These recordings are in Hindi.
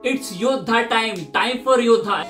इट्स योद्धा टाइम, टाइम फॉर योद्धा।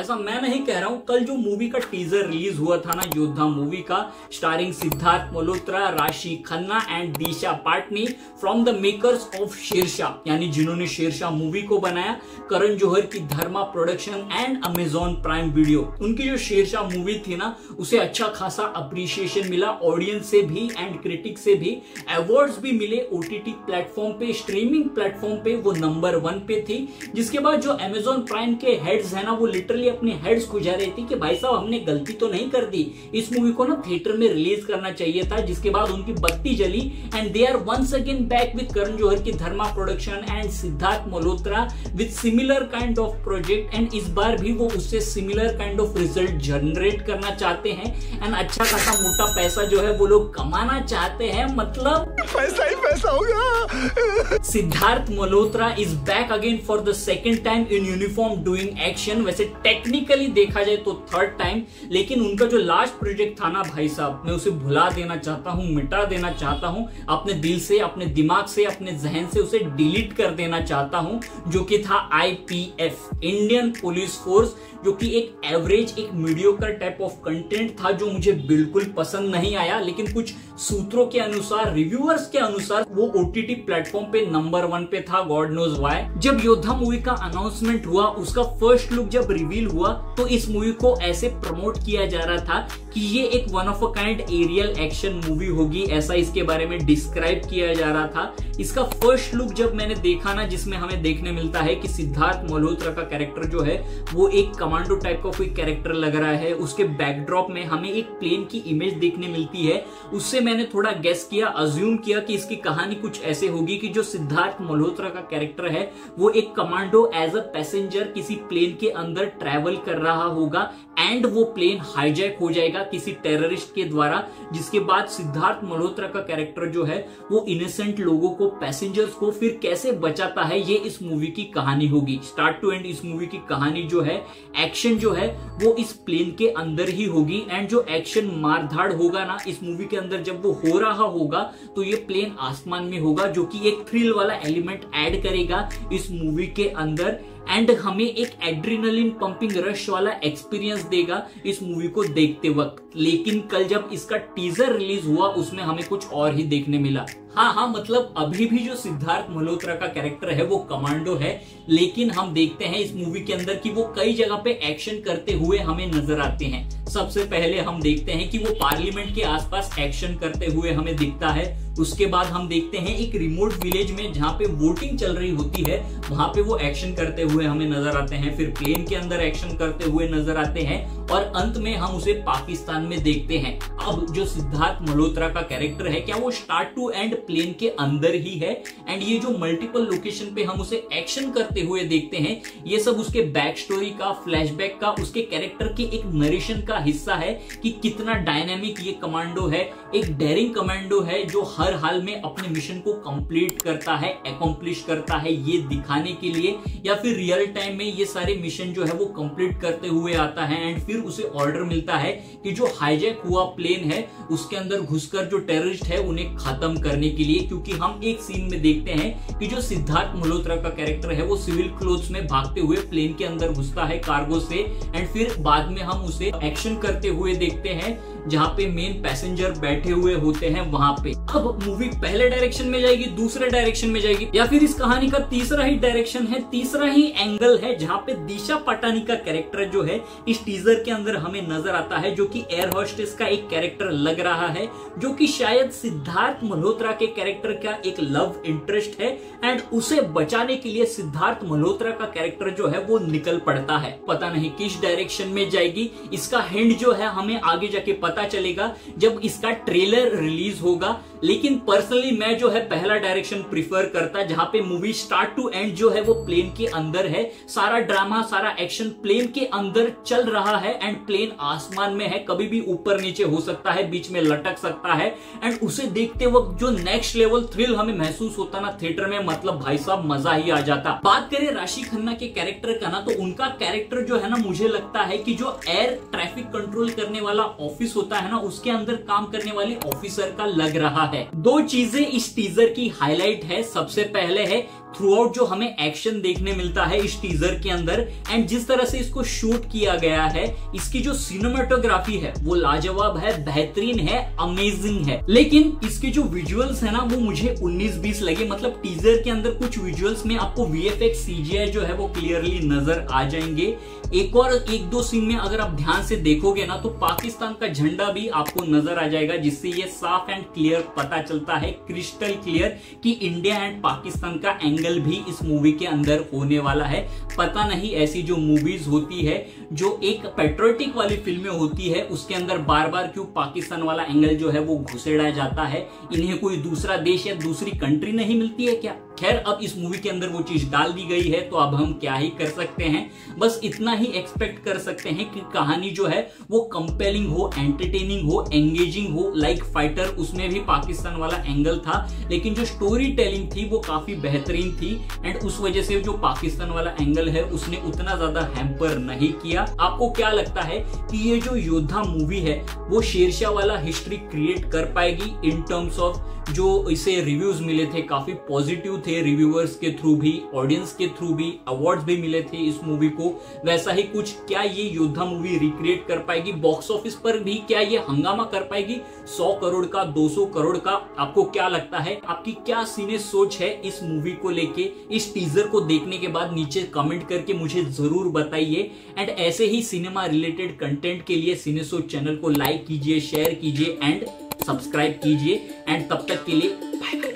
ऐसा मैं नहीं कह रहा हूं। कल जो मूवी का टीजर रिलीज हुआ था ना, योद्धा मूवी का, starring Sidharth Malhotra, Rashi Khanna and Disha Patani from the makers of Shershaah, यानी जिन्होंने शेरशाह मूवी को बनाया, करण जौहर की Dharma production and Amazon Prime Video. उनकी जो शेरशाह मूवी थी ना, उसे अच्छा खासा अप्रिसिएशन मिला ऑडियंस से भी एंड क्रिटिक से भी, अवार्ड्स भी मिले। ओटीटी प्लेटफॉर्म पे, स्ट्रीमिंग प्लेटफॉर्म पे वो नंबर 1 पे थी। जिसके बाद जो अमेजॉन प्राइम के हेड्स है ना, वो लिटरली अपने हेड्स खुजा रही थी कि भाई साहब हमने गलती तो नहीं कर दी, इस मूवी को ना थिएटर में रिलीज करना चाहिए था। जिसके बाद उनकी बत्ती जली and they are once again back with Karan Johar की Dharma production and Sidharth Malhotra with similar kind of project. And इस बार भी वो उससे similar kind of result generate करना चाहते हैं एंड अच्छा खासा मोटा पैसा जो है वो लोग कमाना चाहते हैं। मतलब पैसा ही पैसा होगा। Siddharth Malhotra is back again for the second time in uniform doing action. वैसे टेक्निकली देखा जाए तो थर्ड टाइम, लेकिन उनका जो लास्ट प्रोजेक्ट था ना भाई साहब, मैं उसे भुला देना चाहता हूं, मिटा देना चाहता हूं अपने दिल से, अपने दिमाग से, अपने जहन से उसे डिलीट कर देना चाहता हूं, जो कि था आईपीएफ, इंडियन पुलिस फोर्स, जो कि एक एवरेज, एक मीडियोकर टाइप ऑफ कंटेंट था जो मुझे बिल्कुल पसंद नहीं आया। लेकिन कुछ सूत्रों के अनुसार, रिव्यूअर्स के अनुसार वो ओटीटी प्लेटफॉर्म पे नंबर 1 पे था, गॉड नोज व्हाई। जब योद्धा मूवी का अनाउंसमेंट हुआ, उसका फर्स्ट लुक जब रिवील हुआ, तो इस मूवी को ऐसे प्रमोट किया जा रहा था कि ये एक one of a kind aerial action movie होगी, ऐसा इसके बारे में डिस्क्राइब किया जा रहा था। इसका फर्स्ट लुक जब मैंने देखा ना, जिसमें हमें देखने मिलता है कि सिद्धार्थ मल्होत्रा का कैरेक्टर जो है वो एक कमांडो टाइप का कोई कैरेक्टर लग रहा है। उसके बैकड्रॉप में हमें एक प्लेन की इमेज देखने मिलती है। उससे मैंने थोड़ा गेस किया, अज्यूम किया कि इसकी कहानी कुछ ऐसे होगी कि जो सिद्धार्थ मल्होत्रा का कैरेक्टर है वो एक कमांडो एज अ पैसेंजर किसी प्लेन के अंदर ट्रैवल कर रहा होगा एंड वो प्लेन हाईजैक हो जाएगा किसी टेररिस्ट के द्वारा। जिसके बाद सिद्धार्थ मल्होत्रा का कैरेक्टर जो है वो इनोसेंट लोगों को, पैसेंजर्स को फिर कैसे बचाता है, ये इस मूवी की कहानी होगी। स्टार्ट टू एंड इस मूवी की कहानी जो है, एक्शन जो है वो इस प्लेन के अंदर ही होगी। एंड जो एक्शन मारधाड़ होगा ना इस मूवी के अंदर, जब वो हो रहा होगा तो ये प्लेन आसमान में होगा, जो कि एक थ्रिल वाला एलिमेंट ऐड करेगा इस मूवी के अंदर एंड हमें एक एड्रेनलिन पंपिंग रश वाला एक्सपीरियंस देगा इस मूवी को देखते वक्त। लेकिन कल जब इसका टीजर रिलीज हुआ, उसमें हमें कुछ और ही देखने मिला। हाँ, मतलब अभी भी जो सिद्धार्थ मल्होत्रा का कैरेक्टर है वो कमांडो है, लेकिन हम देखते हैं इस मूवी के अंदर कि वो कई जगह पे एक्शन करते हुए हमें नजर आते हैं। सबसे पहले हम देखते हैं कि वो पार्लियामेंट के आसपास एक्शन करते हुए हमें दिखता है। उसके बाद हम देखते हैं एक रिमोट विलेज में जहां पे वोटिंग चल रही होती है, वहां पे वो एक्शन करते हुए हमें नजर आते हैं। फिर प्लेन के अंदर एक्शन करते हुए नजर आते हैं और अंत में हम उसे पाकिस्तान में देखते हैं। अब जो सिद्धार्थ मल्होत्रा का कैरेक्टर है, क्या वो स्टार्ट टू एंड प्लेन के अंदर ही है? एंड ये जो मल्टीपल लोकेशन पे हम उसे एक्शन करते हुए देखते हैं, ये सब उसके बैक स्टोरी का, फ्लैशबैक का, उसके कैरेक्टर के एक नरेशन का हिस्सा है कि कितना डायनामिक ये कमांडो है, एक डेयरिंग कमांडो है जो हर हाल में अपने मिशन को कंप्लीट करता है, अकॉम्प्लिश करता है, ये दिखाने के लिए, या फिर रियल टाइम में ये सारे मिशन जो है वो कंप्लीट करते हुए आता है। एंड फिर उसे ऑर्डर मिलता है कि जो हाईजैक हुआ प्लेन है उसके अंदर घुसकर जो टेररिस्ट है उन्हें खत्म करने के लिए। क्योंकि हम एक सीन में देखते हैं कि जो सिद्धार्थ मल्होत्रा का कैरेक्टर है वो सिविल क्लोथ्स में भागते हुए प्लेन के अंदर घुसता है कार्गो से, एंड फिर बाद में हम उसे एक्शन करते हुए देखते हैं जहां पे मेन पैसेंजर बैठे हुए होते हैं वहां पे। अब मूवी पहले डायरेक्शन में जाएगी, दूसरे डायरेक्शन में जाएगी, या फिर इस कहानी का तीसरा ही डायरेक्शन है, तीसरा ही एंगल है, जहां पे दिशा पाटानी का कैरेक्टर जो है इस टीजर के अंदर हमें नजर आता है, जो कि एयर होस्टेस का एक कैरेक्टर लग रहा है, जो कि शायद सिद्धार्थ मल्होत्रा के कैरेक्टर का एक लव इंटरेस्ट है। एंड उसे बचाने के लिए सिद्धार्थ मल्होत्रा का कैरेक्टर जो है वो निकल पड़ता है। पता नहीं किस डायरेक्शन में जाएगी, इसका हिंट जो है हमें आगे जाके पता चलेगा जब इसका ट्रेलर रिलीज होगा। लेकिन पर्सनली मैं जो है पहला डायरेक्शन प्रीफर करता, जहां पे मूवी स्टार्ट टू एंड जो है वो प्लेन के अंदर है, सारा ड्रामा, सारा एक्शन प्लेन के अंदर चल रहा है एंड प्लेन आसमान में है, कभी भी ऊपर नीचे हो सकता है, बीच में लटक सकता है। एंड उसे देखते वक्त जो नेक्स्ट लेवल थ्रिल हमें महसूस होता ना थिएटर में, मतलब भाई साहब मजा ही आ जाता। बात करें राशि खन्ना के कैरेक्टर का ना, तो उनका कैरेक्टर जो है ना, मुझे लगता है कि जो एयर ट्रैफिक कंट्रोल करने वाला ऑफिस होता है ना, उसके अंदर काम करने वाले ऑफिसर का लग रहा है। दो चीजें इस टीजर की हाईलाइट है। सबसे पहले है थ्रू आउट जो हमें एक्शन देखने मिलता है इस टीजर के अंदर, एंड जिस तरह से इसको शूट किया गया है, इसकी जो सिनेमेटोग्राफी है वो लाजवाब है, बेहतरीन है, अमेजिंग है। लेकिन इसके जो विजुअल्स है ना वो मुझे 19-20 लगे। मतलब टीजर के अंदर कुछ विजुअल्स में आपको VFX CGI जो है वो क्लियरली नजर आ जाएंगे। एक दो सीन में अगर आप ध्यान से देखोगे ना तो पाकिस्तान का झंडा भी आपको नजर आ जाएगा, जिससे ये साफ एंड क्लियर पता चलता है, क्रिस्टल क्लियर, कि इंडिया एंड पाकिस्तान का एंगल भी इस मूवी के अंदर होने वाला है। पता नहीं ऐसी जो मूवीज होती है जो एक पेट्रियोटिक वाली फिल्में होती है उसके अंदर बार बार क्यों पाकिस्तान वाला एंगल जो है वो घुसेड़ा जाता है, इन्हें कोई दूसरा देश या दूसरी कंट्री नहीं मिलती है क्या? खैर, अब इस मूवी के अंदर वो चीज डाल दी गई है तो अब हम क्या ही कर सकते हैं, बस इतना ही एक्सपेक्ट कर सकते हैं कि कहानी जो है वो कंपेलिंग हो, एंटरटेनिंग हो, एंगेजिंग हो। लाइक फाइटर, उसमें भी पाकिस्तान वाला एंगल था, लेकिन जो स्टोरी टेलिंग थी वो काफी बेहतरीन थी, एंड उस वजह से जो पाकिस्तान वाला एंगल है उसने उतना ज्यादा हैम्पर नहीं किया। आपको क्या लगता है कि ये जो योद्धा मूवी है वो शेरशाह वाला हिस्ट्री क्रिएट कर पाएगी? इन टर्म्स ऑफ जो इसे रिव्यूज मिले थे काफी पॉजिटिव थे, रिव्यूअर्स के थ्रू भी, ऑडियंस के थ्रू भी, अवार्ड्स भी मिले थे इस मूवी को, वैसा ही कुछ क्या ये योद्धा मूवी रिक्रिएट कर पाएगी? बॉक्स ऑफिस पर भी क्या ये हंगामा कर पाएगी 100 करोड़ का, 200 करोड़ का? आपको क्या लगता है? आपकी क्या सीने सोच है इस मूवी को लेके? इस टीजर को देखने के बाद नीचे कमेंट करके मुझे जरूर बताइए, एंड ऐसे ही सिनेमा रिलेटेड कंटेंट के लिए सिने सोच चैनल को लाइक कीजिए, शेयर कीजिए एंड सब्सक्राइब कीजिए, एंड तब तक के लिए बाय बाय।